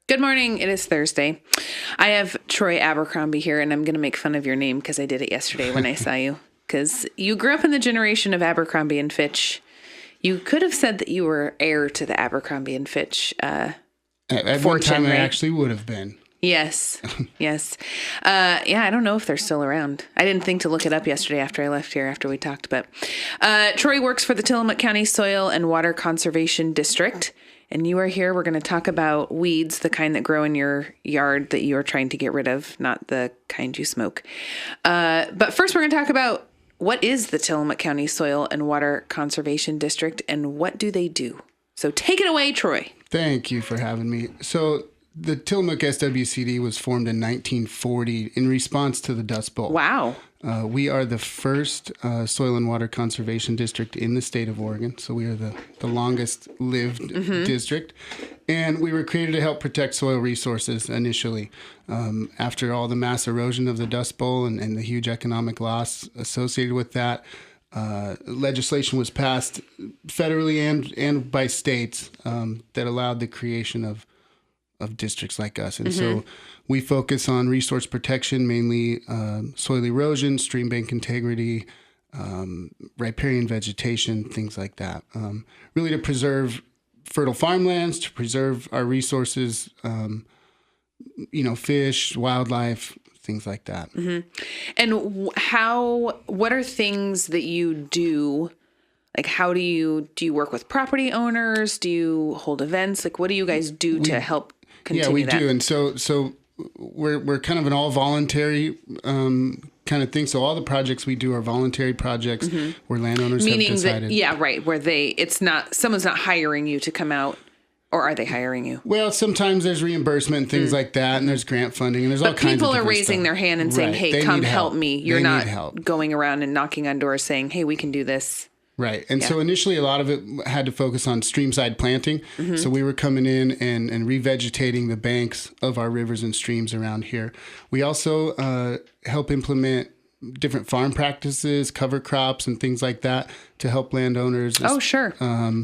Good morning. It is Thursday. I have Troy Abercrombie here, and I'm going to make fun of your name because I did it yesterday when I saw you. Because you grew up in the generation of Abercrombie and Fitch. You could have said that you were heir to the Abercrombie and Fitch At fortune, one time, right? I actually would have been. Yes. Yes. Yeah, I don't know if they're still around. I didn't think to look it up yesterday after I left here, after we talked. But Troy works for the Tillamook County Soil and Water Conservation District. And you are here. We're going to talk about weeds, the kind that grow in your yard that you are trying to get rid of, not the kind you smoke. But first, we're going to talk about what is the Tillamook County Soil and Water Conservation District and what do they do? So take it away, Troy. Thank you for having me. So the Tillamook SWCD was formed in 1940 in response to the Dust Bowl. Wow. We are the first soil and water conservation district in the state of Oregon. So we are the longest lived district. And we were created to help protect soil resources initially. After all the mass erosion of the Dust Bowl and the huge economic loss associated with that, legislation was passed federally and by states that allowed the creation of districts like us. And so we focus on resource protection, mainly soil erosion, stream bank integrity, riparian vegetation, things like that. Really to preserve fertile farmlands, to preserve our resources, fish, wildlife, things like that. And what are things that you do? Like, how do you work with property owners? Do you hold events? Like, what do you guys do to help continue we that? do. And so we're kind of an all voluntary kind of thing. So all the projects we do are voluntary projects where landowners have decided. Where someone's not hiring you to come out, or are they hiring you? Well, sometimes there's reimbursement and things like that, and there's grant funding, and there's all kinds of people are different raising stuff. their hand and saying, "Hey, They come need help me." You're They not need help. going around and knocking on doors saying, "Hey, we can do this." Right. And so initially a lot of it had to focus on streamside planting. So we were coming in and revegetating the banks of our rivers and streams around here. We also help implement different farm practices, cover crops and things like that to help landowners. Oh, sure.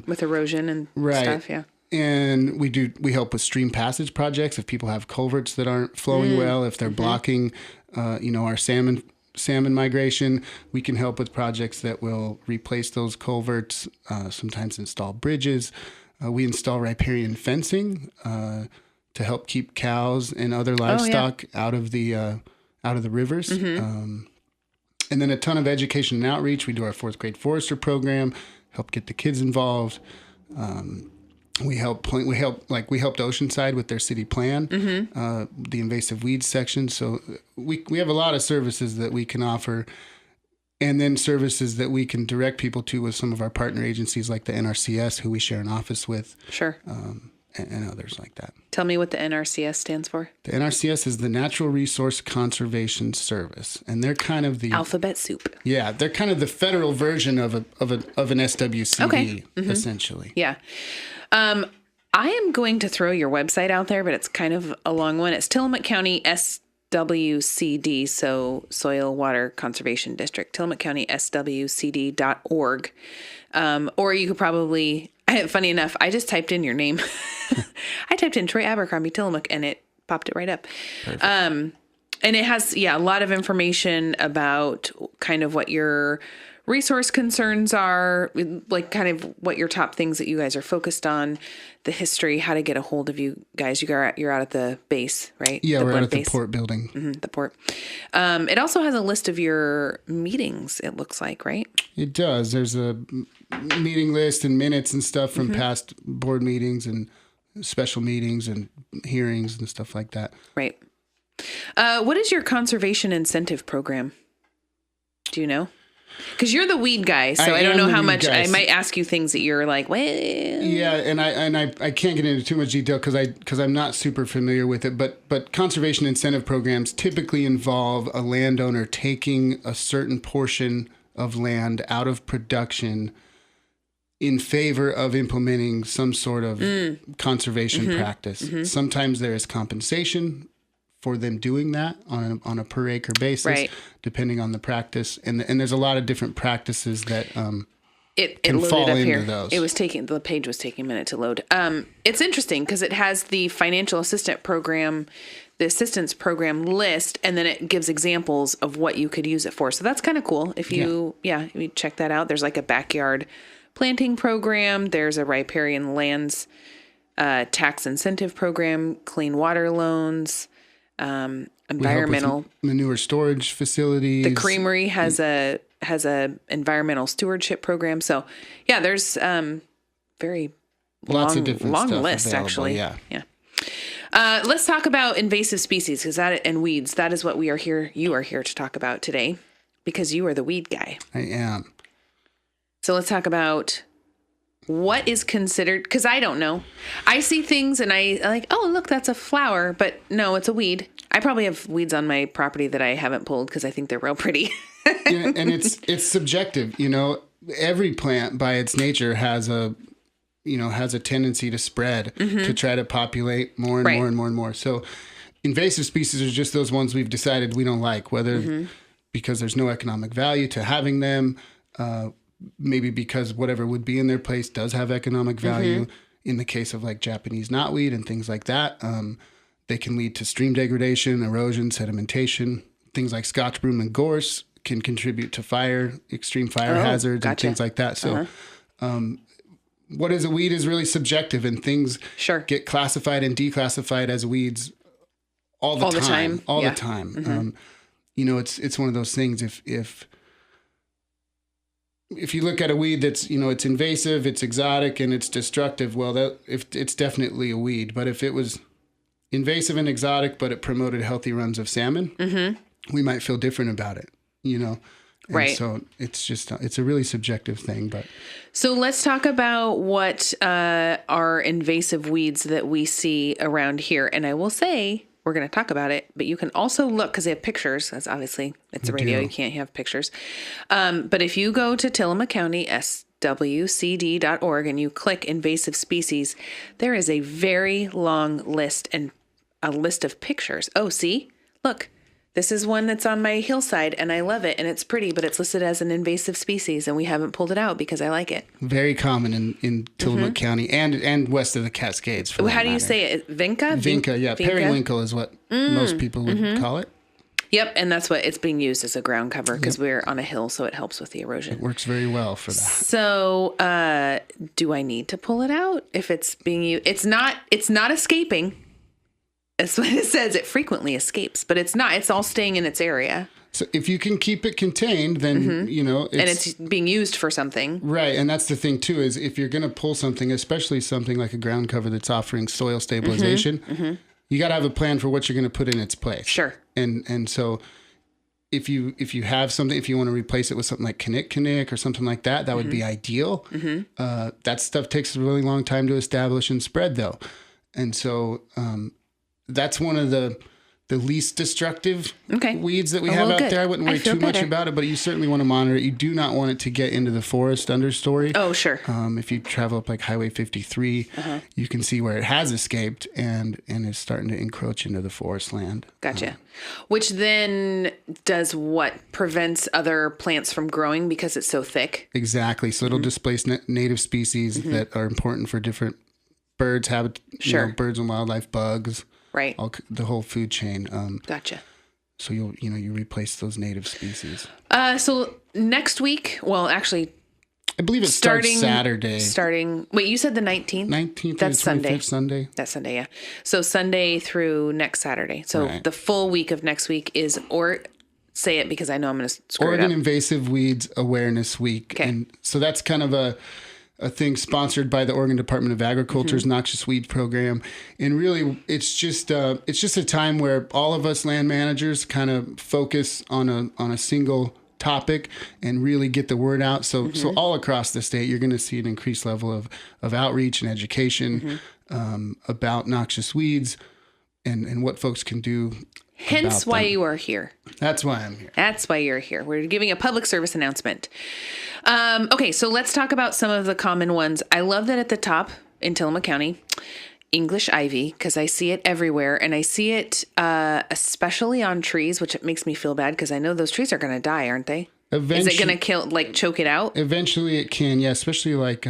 With erosion and stuff, yeah. And we help with stream passage projects if people have culverts that aren't flowing well, if they're blocking our salmon migration. We can help with projects that will replace those culverts, sometimes install bridges. We install riparian fencing to help keep cows and other livestock out of the rivers. And then a ton of education and outreach. We do our fourth grade forester program, help get the kids involved. We helped Oceanside with their city plan, the invasive weeds section. So we have a lot of services that we can offer, and then services that we can direct people to with some of our partner agencies like the NRCS, who we share an office with. Sure. And others like that. Tell me what the NRCS stands for. The NRCS is the Natural Resource Conservation Service, and they're kind of the alphabet soup. Yeah, they're kind of the federal version of an SWCD, essentially. Yeah. I am going to throw your website out there, but it's kind of a long one. It's Tillamook County SWCD, so Soil Water Conservation District, Tillamook County SWCD.org. Or you could probably, funny enough, I just typed in your name. I typed in Troy Abercrombie Tillamook and it popped it right up. Perfect. And it has, a lot of information about kind of what your resource concerns are, like kind of what your top things that you guys are focused on, the history, how to get a hold of you guys. You're out at the base, right? Yeah, we're out at the port building. The port. It also has a list of your meetings, it looks like, right? It does. There's a meeting list and minutes and stuff from past board meetings and special meetings and hearings and stuff like that. Right. What is your conservation incentive program? Do you know? Because you're the weed guy, so I don't know how much. I might ask you things that you're like, well. Yeah, and I can't get into too much detail because I'm not super familiar with it. But conservation incentive programs typically involve a landowner taking a certain portion of land out of production in favor of implementing some sort of conservation practice. Sometimes there is compensation for them doing that on a per acre basis, depending on the practice. And there's a lot of different practices that It can loaded fall up into here. those. The page was taking a minute to load. It's interesting because it has the financial assistance program, the assistance program list, and then it gives examples of what you could use it for. So that's kind of cool. If you check that out, there's like a backyard planting program. There's a riparian lands tax incentive program, clean water loans, environmental manure storage facilities. The creamery has a environmental stewardship program. So yeah, there's very lots of different long stuff list available, actually. Yeah. Let's talk about invasive species and weeds. That is what we are here. You are here to talk about today because you are the weed guy. I am. So let's talk about what is considered, because I don't know. I see things and I like, oh, look, that's a flower, but no, it's a weed. I probably have weeds on my property that I haven't pulled because I think they're real pretty. Yeah, and it's subjective. Every plant by its nature has a tendency to spread, to try to populate more and more and more and more. So invasive species are just those ones we've decided we don't like, whether because there's no economic value to having them, maybe because whatever would be in their place does have economic value. In the case of like Japanese knotweed and things like that, they can lead to stream degradation, erosion, sedimentation. Things like Scotch broom and gorse can contribute to extreme fire hazards and things like that. So what is a weed is really subjective, and things get classified and declassified as weeds all the time. The time. It's one of those things. If you look at a weed that's, it's invasive, it's exotic, and it's destructive, well, it's definitely a weed. But if it was invasive and exotic, but it promoted healthy runs of salmon, we might feel different about it, And so it's a really subjective thing. But so let's talk about what are invasive weeds that we see around here. And I will say, we're going to talk about it, but you can also look, because they have pictures, because obviously it's a radio, you can't have pictures. But if you go to Tillamook County, swcd.org, and you click invasive species, there is a very long list and a list of pictures. Oh, see? Look, this is one that's on my hillside, and I love it, and it's pretty, but it's listed as an invasive species, and we haven't pulled it out because I like it. Very common in Tillamook County and west of the Cascades. How do you say it? Vinca? Vinca, yeah. Vinca? Periwinkle is what most people would call it. Yep, and that's what it's being used as a ground cover because we're on a hill, so it helps with the erosion. It works very well for that. So, do I need to pull it out if it's being used? It's not escaping. That's what it says. It frequently escapes, but it's not. It's all staying in its area. So if you can keep it contained, then, and it's being used for something. Right. And that's the thing, too, is if you're going to pull something, especially something like a ground cover that's offering soil stabilization, you got to have a plan for what you're going to put in its place. Sure. And so if you have something, if you want to replace it with something like Kinnick or something like that, that would be ideal. That stuff takes a really long time to establish and spread, though. And so that's one of the least destructive weeds that we have out there. I wouldn't worry too much about it, but you certainly want to monitor it. You do not want it to get into the forest understory. Oh, sure. If you travel up like Highway 53, you can see where it has escaped and is starting to encroach into the forest land. Gotcha. Which then does what? Prevents other plants from growing because it's so thick? Exactly. So it'll displace native species that are important for different birds, birds and wildlife, bugs. Right. The whole food chain. Gotcha. So you replace those native species. So next week, well, actually, I believe it starts Saturday. Wait, you said the 19th? 19th. That's Sunday. Sunday. That's Sunday, yeah. So Sunday through next Saturday. So the full week of next week is, or say it because I know I'm going to screw Oregon it up. Invasive Weeds Awareness Week. Okay. And so that's kind of a thing sponsored by the Oregon Department of Agriculture's Noxious Weed Program. And really, it's just a time where all of us land managers kind of focus on a single topic and really get the word out. So all across the state, you're going to see an increased level of outreach and education about noxious weeds and what folks can do. Hence why you are here. That's why I'm here. That's why you're here. We're giving a public service announcement. Okay, so let's talk about some of the common ones. I love that at the top in Tillamook County, English ivy, because I see it everywhere. And I see it especially on trees, which makes me feel bad because I know those trees are going to die, aren't they? Is it going to choke it out? Eventually it can, yeah, especially like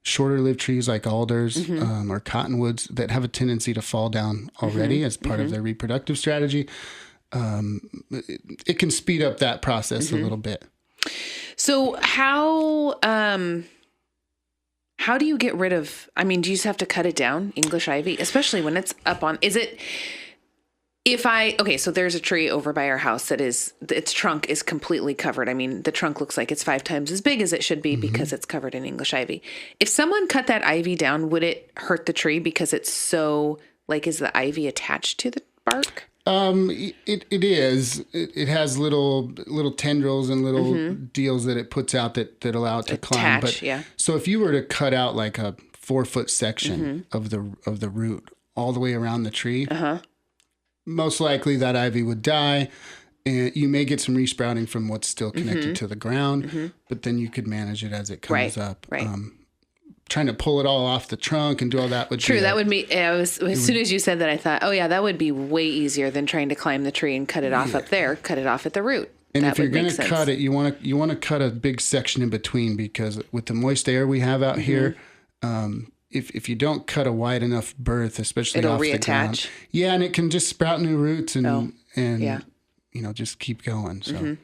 shorter lived trees like alders or cottonwoods that have a tendency to fall down already as part of their reproductive strategy. It can speed up that process a little bit. So how do you get rid of, do you just have to cut it down, English ivy, especially when it's up on, so there's a tree over by our house that its trunk is completely covered. The trunk looks like it's 5 times as big as it should be because it's covered in English ivy. If someone cut that ivy down, would it hurt the tree because it's so, is the ivy attached to the bark? It is. It has little tendrils and little deals that it puts out that allow it to climb. But yeah. So if you were to cut out like a 4-foot section of the root all the way around the tree, most likely that ivy would die. And you may get some resprouting from what's still connected to the ground, but then you could manage it as it comes up. Right. Trying to pull it all off the trunk and do all that would be... True, that would be... as soon as you said that, I thought, oh yeah, that would be way easier than trying to climb the tree and cut it off up there. Cut it off at the root. And if you're going to cut it, you want to cut a big section in between, because with the moist air we have out here, if you don't cut a wide enough berth, especially it'll off reattach. The ground, and it can just sprout new roots and just keep going. So.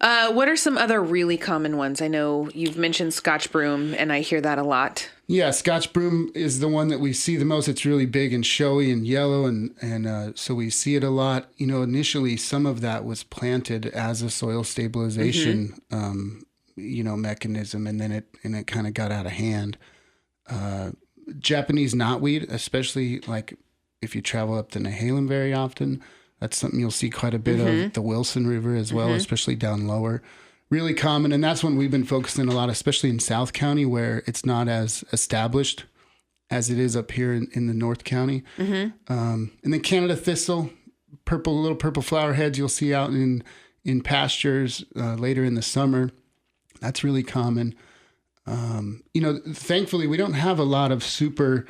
What are some other really common ones? I know you've mentioned Scotch broom, and I hear that a lot. Yeah, Scotch broom is the one that we see the most. It's really big and showy and yellow, and so we see it a lot. Initially some of that was planted as a soil stabilization, mechanism, and then it kind of got out of hand. Japanese knotweed, especially like if you travel up to Nehalem very often. That's something you'll see quite a bit of. The Wilson River as well, especially down lower. Really common, and that's one we've been focusing a lot, especially in South County, where it's not as established as it is up here in the North County. And then Canada thistle, little purple flower heads you'll see out in pastures later in the summer. That's really common. Thankfully, we don't have a lot of super...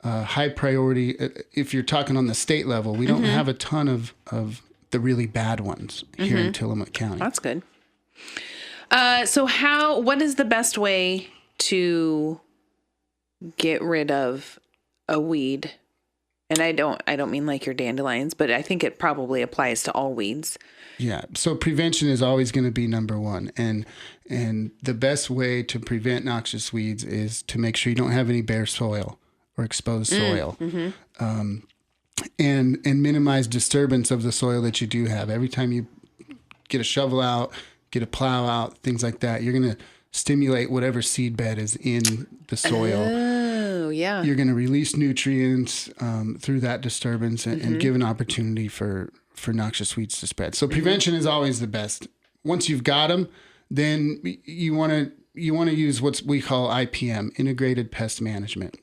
high priority. If you're talking on the state level, we don't have a ton of the really bad ones here in Tillamook County. That's good. So what is the best way to get rid of a weed? And I don't mean like your dandelions, but I think it probably applies to all weeds. Yeah. So prevention is always going to be number one. And the best way to prevent noxious weeds is to make sure you don't have any bare soil or exposed soil, and minimize disturbance of the soil that you do have. Every time you get a shovel out, get a plow out, things like that, you're going to stimulate whatever seed bed is in the soil. Oh, yeah. You're going to release nutrients through that disturbance and give an opportunity for noxious weeds to spread. So prevention is always the best. Once you've got them, then you want to use what we call IPM, Integrated Pest Management.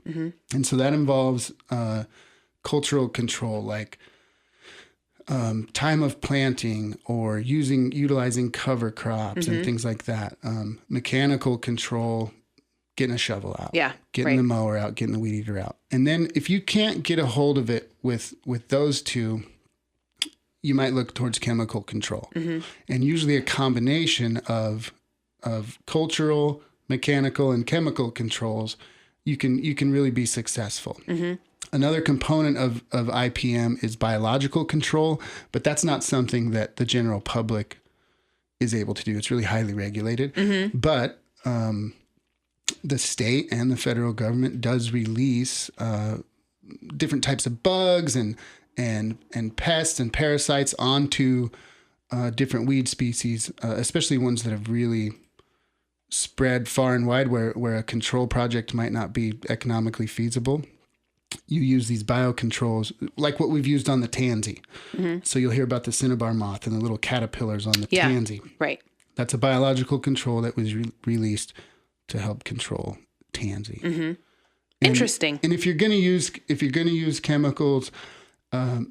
And so that involves cultural control, like time of planting or utilizing cover crops and things like that. Mechanical control, getting a shovel out, getting the mower out, getting the weed eater out. And then if you can't get a hold of it with those two, you might look towards chemical control. And usually a combination of cultural, mechanical, and chemical controls, you can really be successful. Another component of IPM is biological control, but that's not something that the general public is able to do. It's really highly regulated. But the state and the federal government does release different types of bugs and pests and parasites onto different weed species, especially ones that have really spread far and wide where a control project might not be economically feasible. You use these biocontrols, like what we've used on the tansy. So you'll hear about the cinnabar moth and the little caterpillars on the tansy. Right. That's a biological control that was released to help control tansy. Interesting. And if you're going to use chemicals,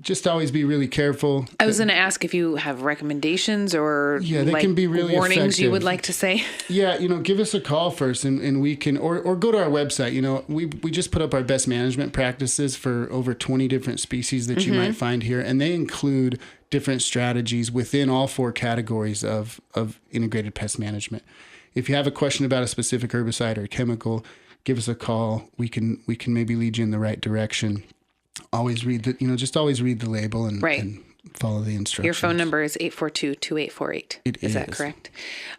just always be really careful. I was going to ask if you have recommendations or they can be really warnings effective. You would like to say. Give us a call first and we can, or go to our website. We just put up our best management practices for over 20 different species that you might find here. And they include different strategies within all 4 categories of integrated pest management. If you have a question about a specific herbicide or chemical, give us a call. We can maybe lead you in the right direction. Always read just always read the label and follow the instructions. Your phone number is 842-2848. It is. Is that correct?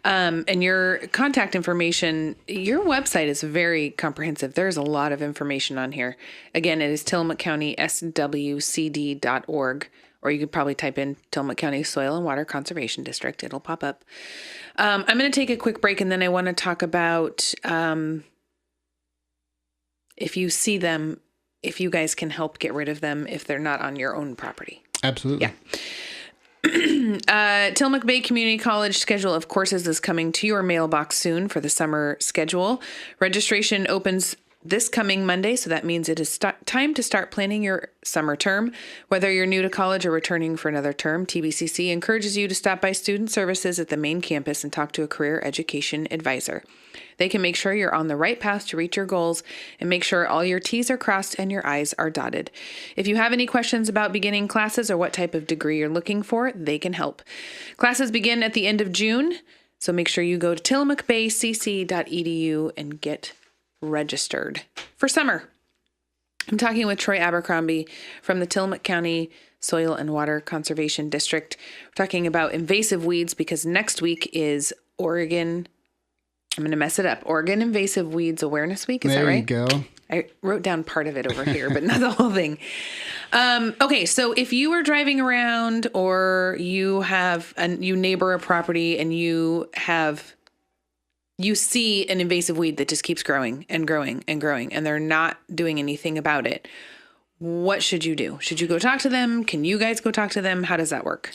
And your contact information, your website is very comprehensive. There's a lot of information on here. Again, it is Tillamook County SWCD.org, or you could probably type in Tillamook County Soil and Water Conservation District. It'll pop up. I'm going to take a quick break, and then I want to talk about if you see them, if you guys can help get rid of them if they're not on your own property. Absolutely. Yeah. Tillamook Bay Community College schedule of courses is coming to your mailbox soon for the summer schedule. Registration opens this coming Monday, so that means it is time to start planning your summer term. Whether you're new to college or returning for another term, TBCC encourages you to stop by Student Services at the main campus and talk to a career education advisor. They can make sure you're on the right path to reach your goals and make sure all your T's are crossed and your I's are dotted. If you have any questions about beginning classes or what type of degree you're looking for, they can help. Classes begin at the end of June, so make sure you go to tillamookbaycc.edu and get registered for summer. I'm talking with Troy Abercrombie from the Tillamook County Soil and Water Conservation District. We're talking about invasive weeds because next week is Oregon. I'm going to mess it up. Oregon Invasive Weeds Awareness Week. Is that right? There you go. I wrote down part of it over here, but not the whole thing. Okay, so if you are driving around or you neighbor a property and you see an invasive weed that just keeps growing and growing and growing, and they're not doing anything about it, what should you do? Should you go talk to them? Can you guys go talk to them? How does that work?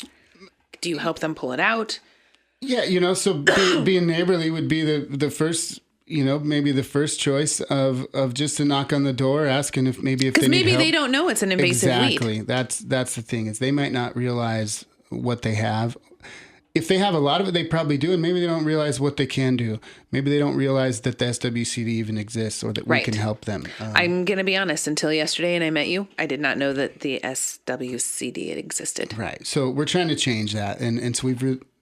Do you help them pull it out? Yeah, so being neighborly would be the first, maybe the first choice of just to knock on the door, asking if maybe they need help. They don't know it's an invasive weed. Exactly. That's the thing, is they might not realize what they have. If they have a lot of it, they probably do, and maybe they don't realize what they can do. Maybe they don't realize that the SWCD even exists or that we can help them. I'm going to be honest. Until yesterday and I met you, I did not know that the SWCD existed. Right. So we're trying to change that, and so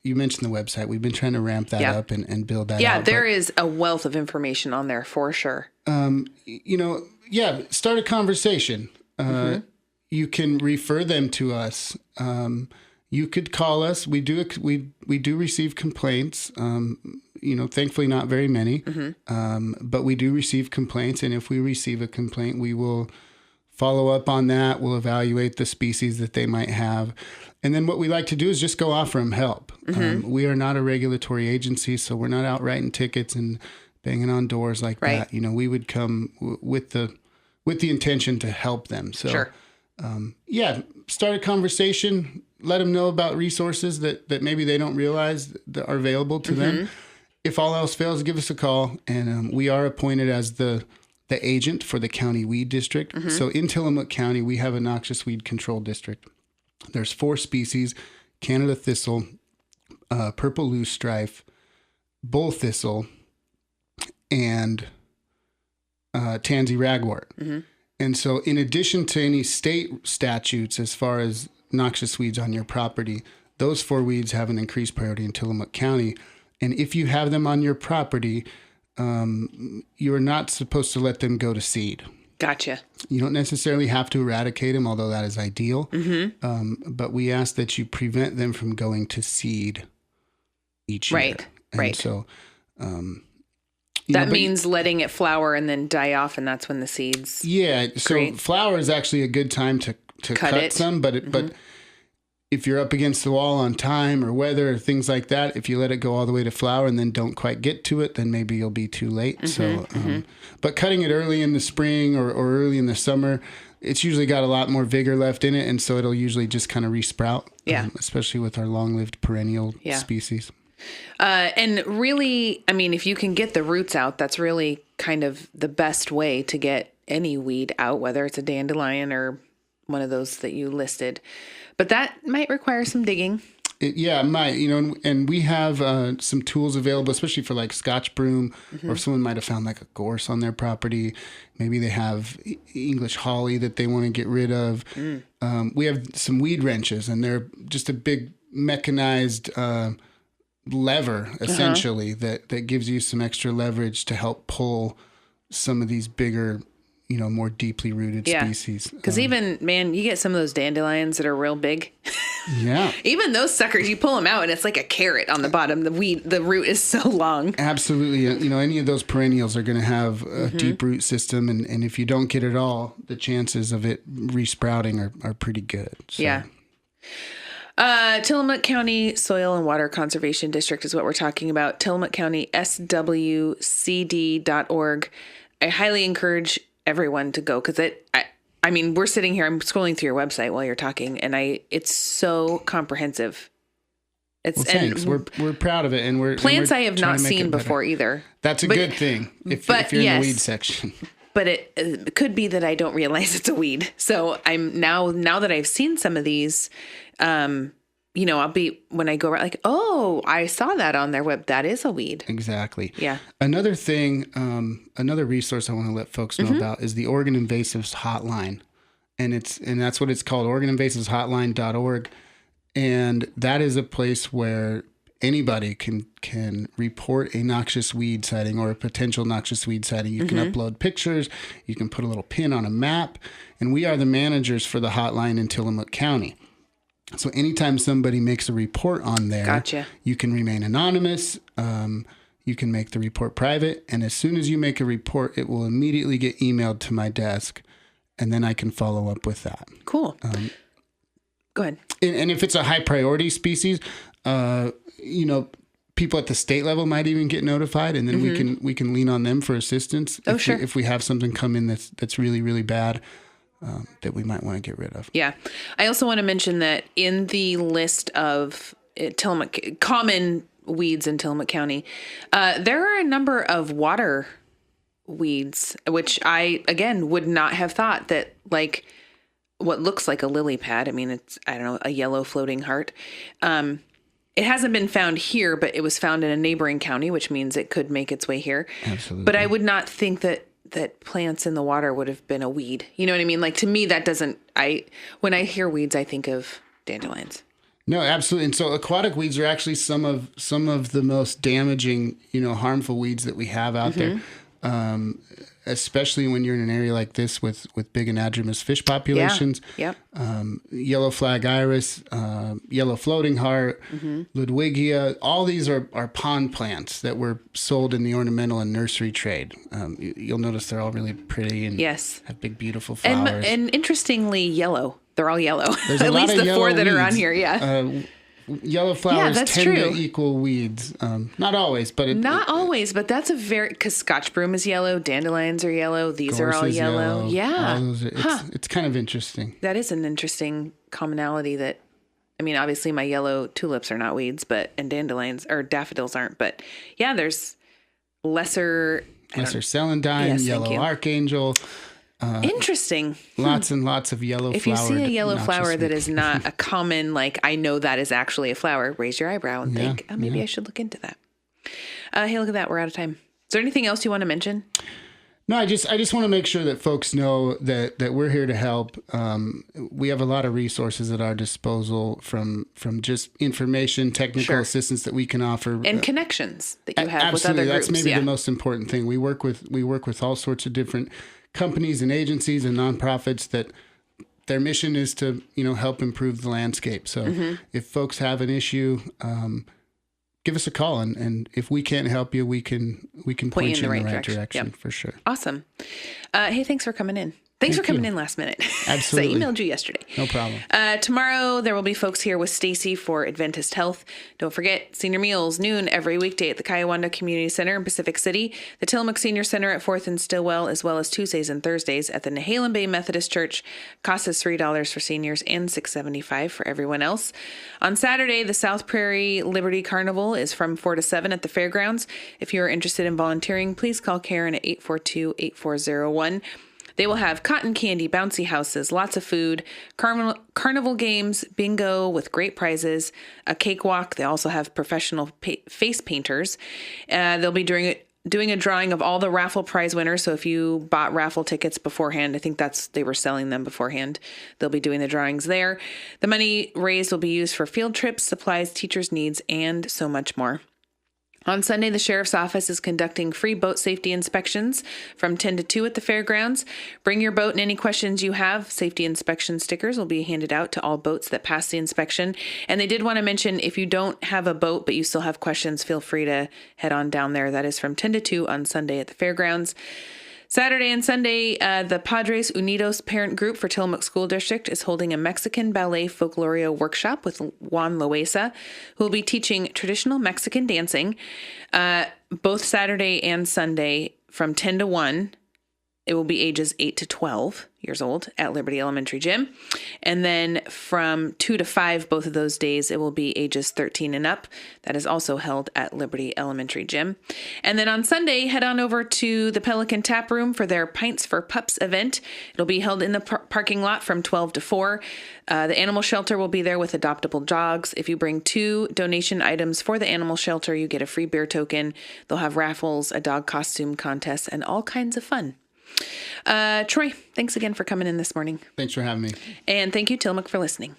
you mentioned the website. We've been trying to ramp that up and build that out. Yeah, there is a wealth of information on there for sure. Start a conversation. You can refer them to us. You could call us. We do receive complaints. Thankfully not very many, but we do receive complaints. And if we receive a complaint, we will follow up on that. We'll evaluate the species that they might have. And then what we like to do is just go offer them help. We are not a regulatory agency, so we're not out writing tickets and banging on doors like that. We would come with the intention to help them. So, sure. Start a conversation. Let them know about resources that maybe they don't realize that are available to them. If all else fails, give us a call. And we are appointed as the agent for the county weed district. So in Tillamook County, we have a noxious weed control district. There's 4 species: Canada thistle, purple loosestrife, bull thistle, and tansy ragwort. And so in addition to any state statutes as far as noxious weeds on your property, those 4 weeds have an increased priority in Tillamook County. And if you have them on your property, you're not supposed to let them go to seed. Gotcha. You don't necessarily have to eradicate them, although that is ideal. But we ask that you prevent them from going to seed each year. Right. So that means letting it flower and then die off, and that's when the seeds. Yeah. So flower is actually a good time to cut some, but but if you're up against the wall on time or weather or things like that, if you let it go all the way to flower and then don't quite get to it, then maybe you'll be too late. But cutting it early in the spring or early in the summer, it's usually got a lot more vigor left in it, and so it'll usually just kind of resprout. Especially with our long-lived perennial species. And really, I mean, if you can get the roots out, that's really kind of the best way to get any weed out, whether it's a dandelion or one of those that you listed. But that might require some digging. It might, and we have some tools available, especially for like Scotch broom, or if someone might have found like a gorse on their property. Maybe they have English holly that they want to get rid of. We have some weed wrenches, and they're just a big mechanized lever, essentially, that gives you some extra leverage to help pull some of these bigger, more deeply rooted species. Because even, man, you get some of those dandelions that are real big. Yeah. Even those suckers, you pull them out and it's like a carrot on the bottom. The root is so long. Absolutely. Any of those perennials are going to have a deep root system. And if you don't get it all, the chances of it resprouting are pretty good. So. Yeah. Tillamook County Soil and Water Conservation District is what we're talking about. Tillamook County SWCD.org. I highly encourage everyone to go, because we're sitting here, I'm scrolling through your website while you're talking, and it's so comprehensive. Thanks. We're proud of it, and we're plants I have not seen before either. That's a good thing if you're in the weed section. But it could be that I don't realize it's a weed. So I'm now that I've seen some of these, I'll be, when I go around, like, oh, I saw that on their web. That is a weed. Exactly. Yeah. Another thing, another resource I want to let folks know about is the Oregon Invasives Hotline. And that's what it's called, OregonInvasivesHotline.org. And that is a place where anybody can report a noxious weed sighting or a potential noxious weed sighting. You can upload pictures. You can put a little pin on a map. And we are the managers for the hotline in Tillamook County. So anytime somebody makes a report on there, you can remain anonymous. You can make the report private. And as soon as you make a report, it will immediately get emailed to my desk. And then I can follow up with that. Cool. Go ahead. And if it's a high priority species, people at the state level might even get notified, and then we can lean on them for assistance. If we have something come in that's really, really bad, that we might want to get rid of. Yeah. I also want to mention that in the list of Tillamook common weeds in Tillamook County, there are a number of water weeds, which I, again, would not have thought that, like, what looks like a lily pad. I mean, it's, I don't know, a yellow floating heart. It hasn't been found here, but it was found in a neighboring county, which means it could make its way here. Absolutely. But I would not think that plants in the water would have been a weed. You know what I mean? Like, to me, that doesn't, when I hear weeds, I think of dandelions. No, absolutely. And so aquatic weeds are actually some of the most damaging, harmful weeds that we have out there. Especially when you're in an area like this with big anadromous fish populations. Yeah. Yellow flag iris, yellow floating heart, Ludwigia, all these are pond plants that were sold in the ornamental and nursery trade. You'll notice they're all really pretty and have big, beautiful flowers. And interestingly, yellow. They're all yellow. At least the four that weeds. are on here, yeah. Yellow flowers tend to equal weeds. Not always, but but that's because Scotch broom is yellow, dandelions are yellow, these are all yellow. Yeah. It's kind of interesting. That is an interesting commonality that, I mean, obviously my yellow tulips are not weeds, and dandelions or daffodils aren't, but yeah, there's lesser celandine, yellow archangel. Interesting. Lots and lots of yellow If flowered. you see a yellow flower that is not a common, like, I know that is actually a flower, raise your eyebrow and think, maybe I should look into that. Hey, look at that. We're out of time. Is there anything else you want to mention? No, I just want to make sure that folks know that we're here to help. We have a lot of resources at our disposal from just information, technical assistance that we can offer, and connections that you have with absolutely. other groups. That's maybe the most important thing. We work with all sorts of different companies and agencies and nonprofits that their mission is to help improve the landscape. So if folks have an issue, give us a call, and if we can't help you, we can point you in the right direction. For sure. Awesome. Hey, thanks for coming in. Thanks for coming in last minute. Absolutely. So I emailed you yesterday. No problem. Tomorrow, there will be folks here with Stacy for Adventist Health. Don't forget, senior meals, noon every weekday at the Kiowanda Community Center in Pacific City, the Tillamook Senior Center at 4th and Stillwell, as well as Tuesdays and Thursdays at the Nehalem Bay Methodist Church. Cost is $3 for seniors and $6.75 for everyone else. On Saturday, the South Prairie Liberty Carnival is from 4 to 7 at the fairgrounds. If you are interested in volunteering, please call Karen at 842-8401. They will have cotton candy, bouncy houses, lots of food, carnival games, bingo with great prizes, a cakewalk. They also have professional face painters. They'll be doing a drawing of all the raffle prize winners. So if you bought raffle tickets beforehand, I think they were selling them beforehand. They'll be doing the drawings there. The money raised will be used for field trips, supplies, teachers' needs, and so much more. On Sunday, the Sheriff's Office is conducting free boat safety inspections from 10 to 2 at the fairgrounds. Bring your boat and any questions you have. Safety inspection stickers will be handed out to all boats that pass the inspection. And they did want to mention, if you don't have a boat but you still have questions, feel free to head on down there. That is from 10 to 2 on Sunday at the fairgrounds. Saturday and Sunday, the Padres Unidos parent group for Tillamook School District is holding a Mexican ballet folklorio workshop with Juan Loesa, who will be teaching traditional Mexican dancing both Saturday and Sunday from 10 to 1. It will be ages 8 to 12 years old at Liberty Elementary Gym. And then from 2 to 5, both of those days, it will be ages 13 and up. That is also held at Liberty Elementary Gym. And then on Sunday, head on over to the Pelican Tap Room for their Pints for Pups event. It'll be held in the parking lot from 12 to 4. The animal shelter will be there with adoptable dogs. If you bring 2 donation items for the animal shelter, you get a free beer token. They'll have raffles, a dog costume contest, and all kinds of fun. Troy, thanks again for coming in this morning. Thanks for having me. And thank you, Tillamook, for listening.